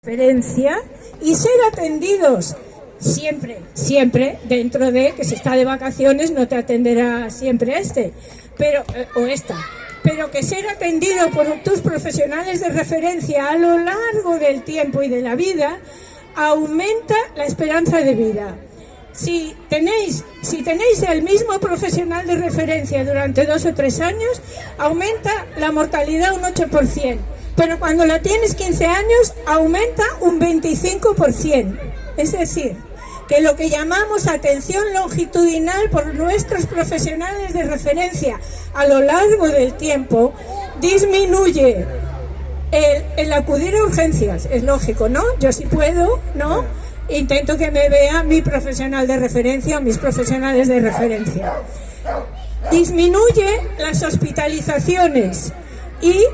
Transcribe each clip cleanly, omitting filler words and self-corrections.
referencia y ser atendidos siempre dentro de que si está de vacaciones no te atenderá siempre pero que ser atendido por tus profesionales de referencia a lo largo del tiempo y de la vida aumenta la esperanza de vida. Si tenéis el mismo profesional de referencia durante 2 o 3 años, aumenta la mortalidad un 8%. Pero cuando la tienes 15 años, aumenta un 25%. Es decir, que lo que llamamos atención longitudinal por nuestros profesionales de referencia a lo largo del tiempo disminuye el acudir a urgencias. Es lógico, ¿no? Yo sí puedo, ¿no? Intento que me vea mi profesional de referencia o mis profesionales de referencia. Disminuye las hospitalizaciones y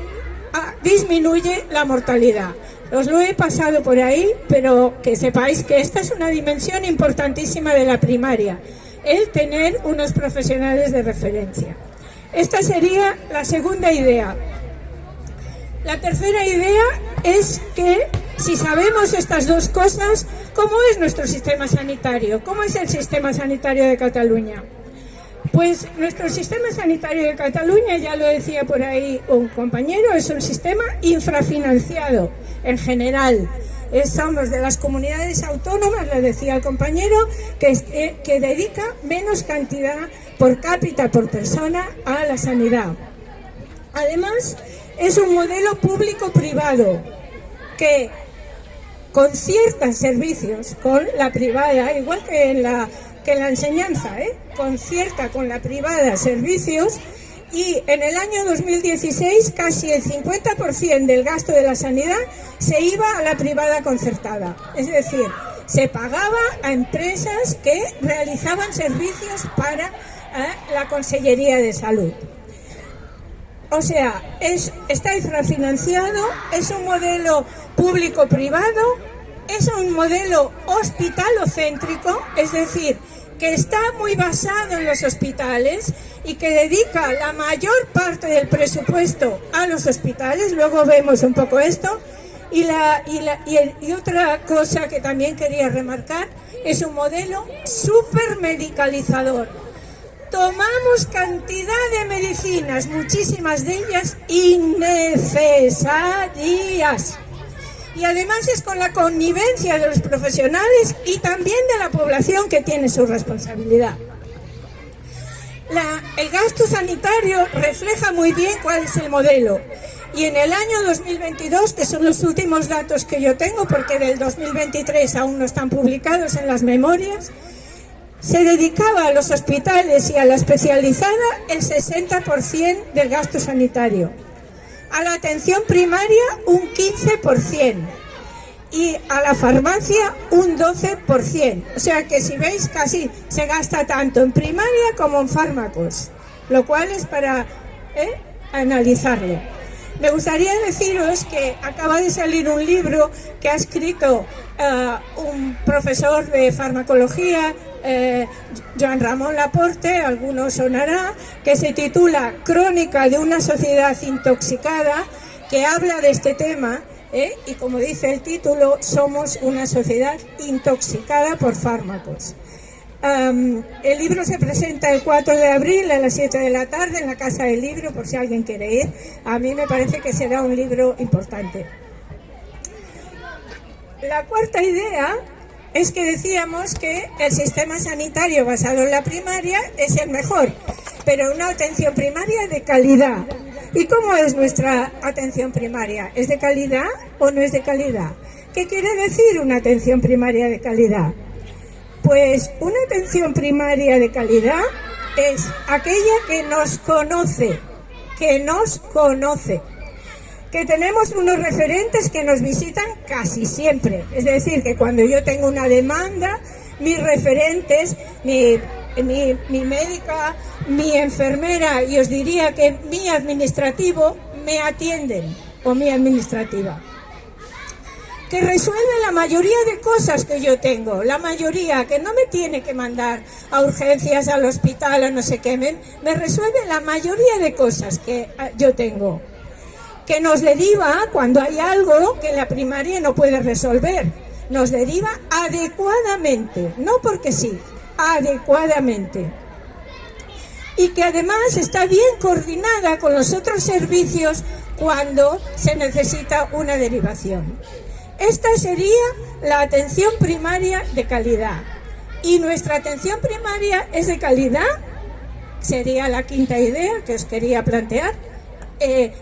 disminuye la mortalidad. Os lo he pasado por ahí, pero que sepáis que esta es una dimensión importantísima de la primaria, el tener unos profesionales de referencia. Esta sería la segunda idea. La tercera idea es que si sabemos estas dos cosas, ¿cómo es nuestro sistema sanitario? ¿Cómo es el sistema sanitario de Cataluña? Pues nuestro sistema sanitario de Cataluña, ya lo decía por ahí un compañero, es un sistema infrafinanciado en general. Somos de las comunidades autónomas, le decía el compañero, que dedica menos cantidad por cápita, por persona, a la sanidad. Además, es un modelo público-privado que concierta servicios con la privada, igual que en la enseñanza, concierta con la privada servicios, y en el año 2016 casi el 50% del gasto de la sanidad se iba a la privada concertada, es decir, se pagaba a empresas que realizaban servicios para la Consellería de Salud. O sea, está infrafinanciado, es un modelo público-privado, es un modelo hospitalocéntrico, es decir, que está muy basado en los hospitales y que dedica la mayor parte del presupuesto a los hospitales. Luego vemos un poco esto. Y otra cosa que también quería remarcar, es un modelo supermedicalizador. Tomamos cantidad de medicinas, muchísimas de ellas innecesarias. Y además es con la connivencia de los profesionales y también de la población que tiene su responsabilidad. El gasto sanitario refleja muy bien cuál es el modelo. Y en el año 2022, que son los últimos datos que yo tengo, porque del 2023 aún no están publicados en las memorias, se dedicaba a los hospitales y a la especializada el 60% del gasto sanitario. A la atención primaria un 15% y a la farmacia un 12%. O sea que si veis casi se gasta tanto en primaria como en fármacos, lo cual es para analizarlo. Me gustaría deciros que acaba de salir un libro que ha escrito un profesor de farmacología, Joan Ramon Laporte, algunos sonará, que se titula Crónica de una sociedad intoxicada, que habla de este tema, y como dice el título, somos una sociedad intoxicada por fármacos. El libro se presenta el 4 de abril a las 7 de la tarde en la Casa del Libro, por si alguien quiere ir. A mí me parece que será un libro importante. La cuarta idea es que decíamos que el sistema sanitario basado en la primaria es el mejor, pero una atención primaria de calidad. ¿Y cómo es nuestra atención primaria? ¿Es de calidad o no es de calidad? ¿Qué quiere decir una atención primaria de calidad? Pues una atención primaria de calidad es aquella que nos conoce, que tenemos unos referentes que nos visitan casi siempre. Es decir, que cuando yo tengo una demanda, mis referentes, mi médica, mi enfermera y os diría que mi administrativo me atienden, o mi administrativa, que resuelve la mayoría de cosas que yo tengo, la mayoría, que no me tiene que mandar a urgencias, al hospital, a no sé qué, me resuelve la mayoría de cosas que yo tengo. que nos deriva cuando hay algo que la primaria no puede resolver. Nos deriva adecuadamente, no porque sí, adecuadamente. Y que además está bien coordinada con los otros servicios cuando se necesita una derivación. Esta sería la atención primaria de calidad. Y nuestra atención primaria es de calidad, sería la quinta idea que os quería plantear.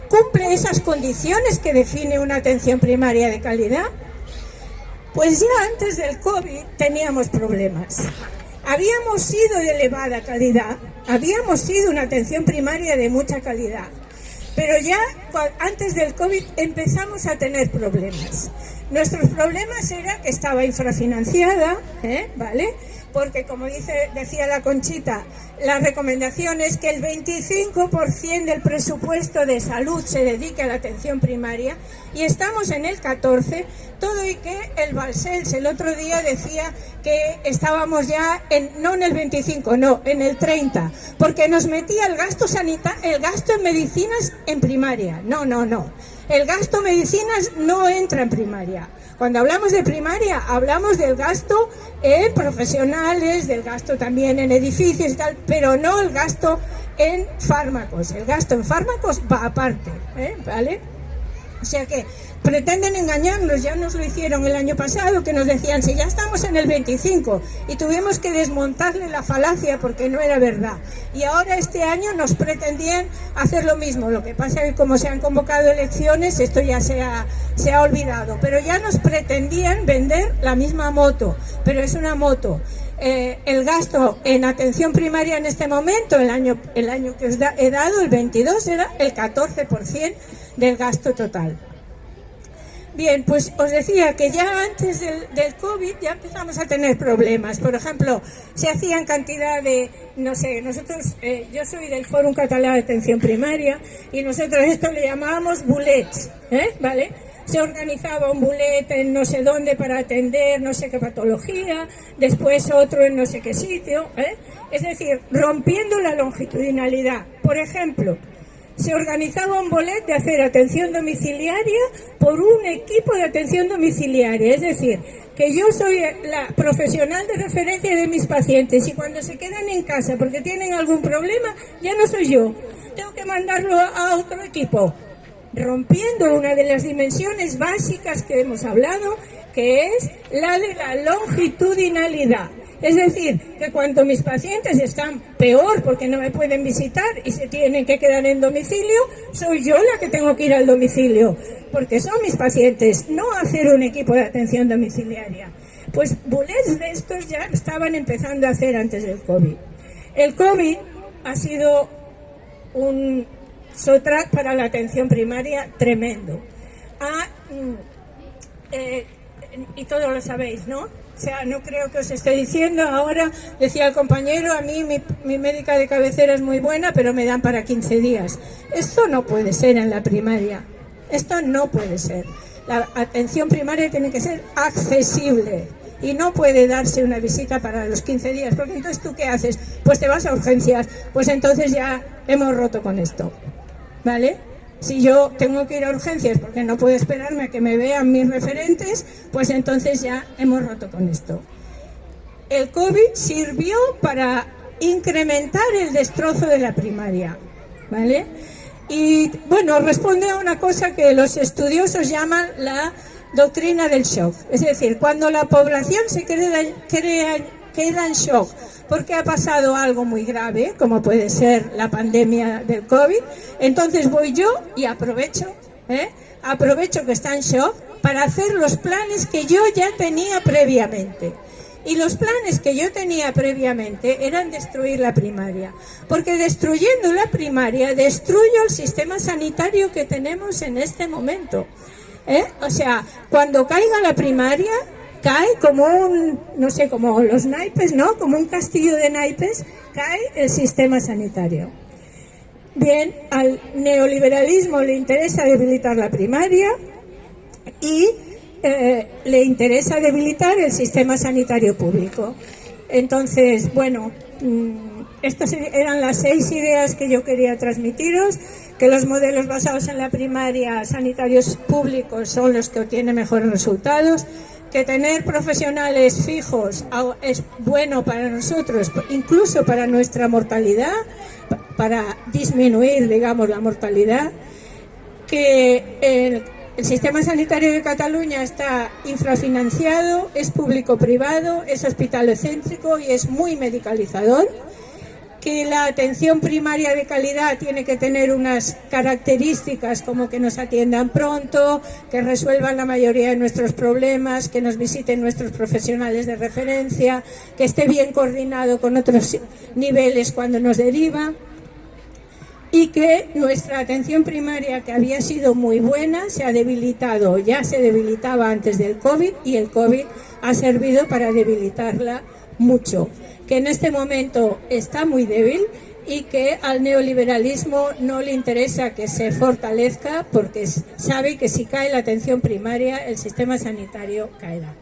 ¿Cumple esas condiciones que define una atención primaria de calidad? Pues ya antes del COVID teníamos problemas. Habíamos sido de elevada calidad, habíamos sido una atención primaria de mucha calidad, pero ya antes del COVID empezamos a tener problemas. Nuestros problemas era que estaba infrafinanciada, ¿vale? Porque como decía la Conchita, la recomendación es que el 25% del presupuesto de salud se dedique a la atención primaria y estamos en el 14%, todo y que el Balcells el otro día decía que estábamos ya no en el 25%, no, en el 30%, porque nos metía el gasto el gasto en medicinas en primaria. No. El gasto en medicinas no entra en primaria. Cuando hablamos de primaria, hablamos del gasto en profesionales, del gasto también en edificios y tal, pero no el gasto en fármacos. El gasto en fármacos va aparte, ¿vale? O sea que pretenden engañarnos, ya nos lo hicieron el año pasado, que nos decían, si ya estamos en el 25, y tuvimos que desmontarle la falacia porque no era verdad. Y ahora este año nos pretendían hacer lo mismo, lo que pasa es que como se han convocado elecciones, esto ya se ha olvidado, pero ya nos pretendían vender la misma moto, pero es una moto. El gasto en atención primaria en este momento, el año que os he dado, el 22, era el 14% del gasto total. Bien, pues os decía que ya antes del COVID ya empezamos a tener problemas. Por ejemplo, se hacían cantidad de, no sé, nosotros, yo soy del Fòrum Català de Atención Primaria y nosotros esto le llamábamos bulets, ¿vale? Se organizaba un bulet en no sé dónde para atender no sé qué patología, después otro en no sé qué sitio, es decir, rompiendo la longitudinalidad. Por ejemplo, se organizaba un bolet de hacer atención domiciliaria por un equipo de atención domiciliaria, es decir, que yo soy la profesional de referencia de mis pacientes y cuando se quedan en casa porque tienen algún problema, ya no soy yo, tengo que mandarlo a otro equipo, rompiendo una de las dimensiones básicas que hemos hablado, que es la de la longitudinalidad. Es decir, que cuando mis pacientes están peor porque no me pueden visitar y se tienen que quedar en domicilio, soy yo la que tengo que ir al domicilio, porque son mis pacientes, no hacer un equipo de atención domiciliaria. Pues bulets de estos ya estaban empezando a hacer antes del COVID. El COVID ha sido un sotrac para la atención primaria tremendo. Y todos lo sabéis, ¿no? O sea, no creo que os esté diciendo ahora, decía el compañero, a mí mi médica de cabecera es muy buena, pero me dan para 15 días. Esto no puede ser en la primaria. Esto no puede ser. La atención primaria tiene que ser accesible y no puede darse una visita para los 15 días, porque entonces ¿tú qué haces? Pues te vas a urgencias, pues entonces ya hemos roto con esto, ¿vale? Si yo tengo que ir a urgencias porque no puedo esperarme a que me vean mis referentes, pues entonces ya hemos roto con esto. El COVID sirvió para incrementar el destrozo de la primaria, ¿vale? Y bueno, responde a una cosa que los estudiosos llaman la doctrina del shock. Es decir, cuando la población se queda en shock porque ha pasado algo muy grave, como puede ser la pandemia del COVID, entonces voy yo y aprovecho que está en shock para hacer los planes que yo ya tenía previamente. Y los planes que yo tenía previamente eran destruir la primaria, porque destruyendo la primaria destruyo el sistema sanitario que tenemos en este momento. O sea, cuando caiga la primaria, cae como no sé, como los naipes, ¿no? Como un castillo de naipes, cae el sistema sanitario. Bien, al neoliberalismo le interesa debilitar la primaria y le interesa debilitar el sistema sanitario público. Entonces, bueno, estas eran las 6 ideas que yo quería transmitiros, que los modelos basados en la primaria sanitarios públicos son los que obtienen mejores resultados, que tener profesionales fijos es bueno para nosotros, incluso para nuestra mortalidad, para disminuir, digamos, la mortalidad, que el sistema sanitario de Cataluña está infrafinanciado, es público-privado, es hospitalocéntrico y es muy medicalizador, que la atención primaria de calidad tiene que tener unas características como que nos atiendan pronto, que resuelvan la mayoría de nuestros problemas, que nos visiten nuestros profesionales de referencia, que esté bien coordinado con otros niveles cuando nos deriva, y que nuestra atención primaria, que había sido muy buena, se ha debilitado. Ya se debilitaba antes del COVID y el COVID ha servido para debilitarla mucho, que en este momento está muy débil y que al neoliberalismo no le interesa que se fortalezca porque sabe que si cae la atención primaria el sistema sanitario caerá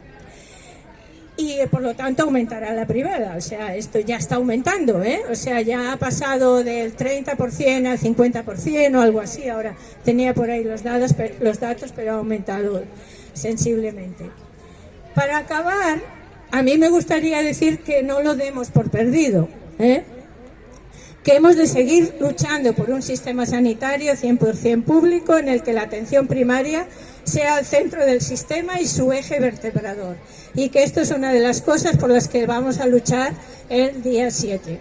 y por lo tanto aumentará la privada. O sea, esto ya está aumentando, o sea, ya ha pasado del 30% al 50% o algo así. Ahora tenía por ahí los datos, pero ha aumentado sensiblemente. Para acabar, a mí me gustaría decir que no lo demos por perdido, que hemos de seguir luchando por un sistema sanitario 100% público en el que la atención primaria sea el centro del sistema y su eje vertebrador, y que esto es una de las cosas por las que vamos a luchar el día 7.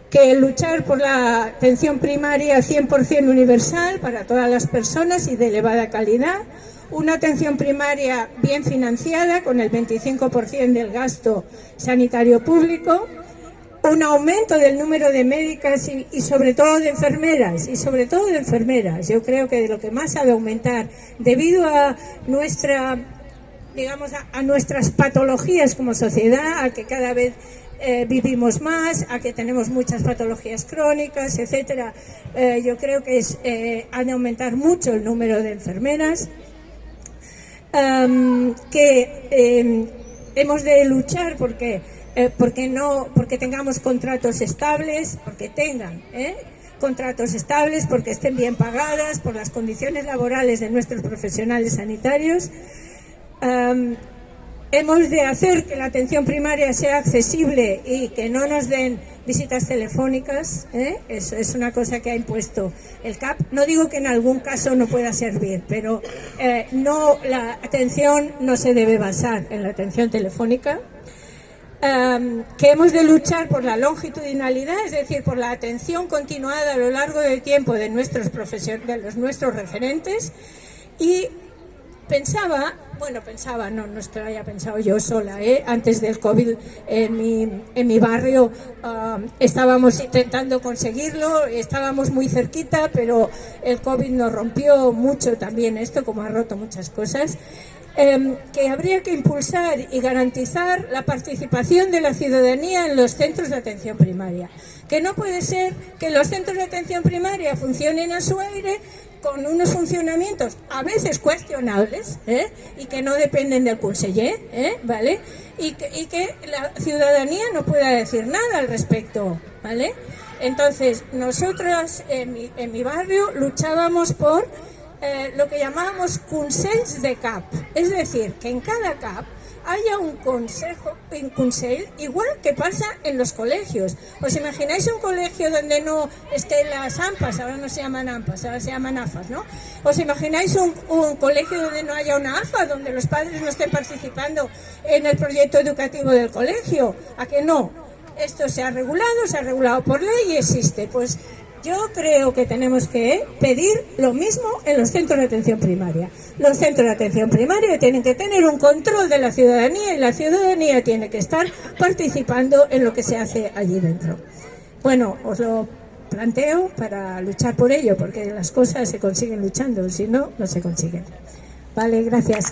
Que luchar por la atención primaria 100% universal para todas las personas y de elevada calidad, una atención primaria bien financiada con el 25% del gasto sanitario público, un aumento del número de médicas y sobre todo de enfermeras, Yo creo que de lo que más ha de aumentar debido a nuestra, digamos, a nuestras patologías como sociedad, a que cada vez vivimos más, a que tenemos muchas patologías crónicas, etcétera. Yo creo que ha de aumentar mucho el número de enfermeras, hemos de luchar porque tengamos contratos estables, porque estén bien pagadas, por las condiciones laborales de nuestros profesionales sanitarios. Hemos de hacer que la atención primaria sea accesible y que no nos den visitas telefónicas, Eso es una cosa que ha impuesto el CAP. No digo que en algún caso no pueda servir, pero la atención no se debe basar en la atención telefónica. Que hemos de luchar por la longitudinalidad, es decir, por la atención continuada a lo largo del tiempo de nuestros referentes. Y pensaba, no es que lo haya pensado yo sola, antes del COVID en mi barrio estábamos intentando conseguirlo, estábamos muy cerquita, pero el COVID nos rompió mucho también esto, como ha roto muchas cosas. Que habría que impulsar y garantizar la participación de la ciudadanía en los centros de atención primaria. Que no puede ser que los centros de atención primaria funcionen a su aire con unos funcionamientos a veces cuestionables, y que no dependen del conseller, ¿vale? Y que la ciudadanía no pueda decir nada al respecto, ¿vale? Entonces, nosotros en mi barrio luchábamos por lo que llamábamos consells de CAP, es decir, que en cada CAP haya un consell, igual que pasa en los colegios. ¿Os imagináis un colegio donde no estén las AMPAs? Ahora no se llaman AMPAs, ahora se llaman AFAs, ¿no? ¿Os imagináis un colegio donde no haya una AFA, donde los padres no estén participando en el proyecto educativo del colegio? ¿A que no? Esto se ha regulado por ley y existe. Pues yo creo que tenemos que pedir lo mismo en los centros de atención primaria. Los centros de atención primaria tienen que tener un control de la ciudadanía y la ciudadanía tiene que estar participando en lo que se hace allí dentro. Bueno, os lo planteo para luchar por ello, porque las cosas se consiguen luchando, si no, no se consiguen. Vale, gracias.